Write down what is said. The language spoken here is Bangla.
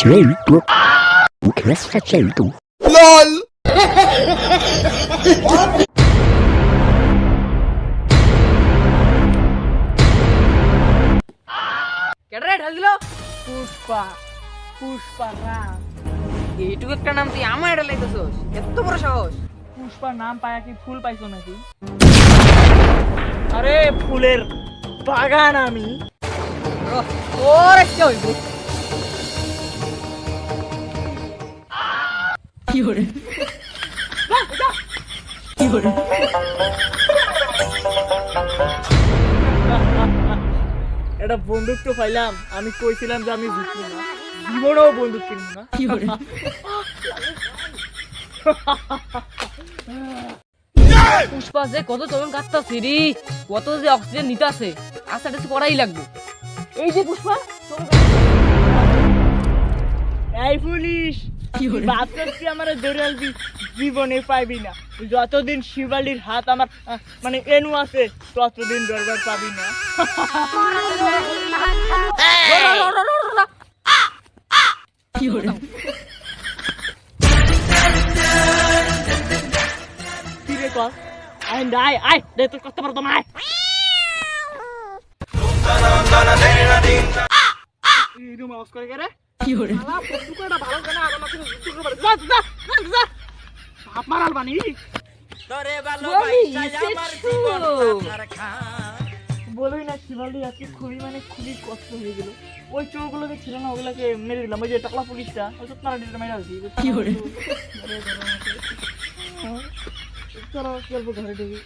facendo? O que estás facendo? LOL! কেডা রে ঢাল দিল? পুষ্পা পুষ্পা রাম এইটুকু একটা নাম তুই আমার এটা লাইতেছস? এত বড় সাহস? পুষ্পার নাম পায়া কি ফুল পাইছো নাকি? আরে ফুলের বাগান আমি। ওর একটা হইব। এটা বন্দুক তো পাইলাম, আমি কইছিলাম যে আমি জিতবো না, জীবনেও বন্দুক কিনবো না। পুষ্পা যে কত চলন কাটতাছে রে, কত যে অক্সিজেন নিতাছে, আস্তে আস্তে করাই লাগবে। এই যে পুষ্পা এই পুলিশ, বাপের কি আমার ধরে আলবি, জীবনে পাইবি না। যতদিন শিবালির হাত আমার মানে এনু আছে ততদিন দরবার পাবি না। কি রে কর, আয় আয় দে তোর করতে পারতো না। মাউস করে গেলে বলোই না, শিবালি আজকে খুবই মানে খুবই কষ্ট হয়ে গেল। ওই চোরগুলোকে ছিল না, ওগুলোকে মেরে দিলাম। ওই যে টাকলা পুলিশটা, ওই তো তারা মেরে আসি। চলো চলবো ঘরে ঢুকি।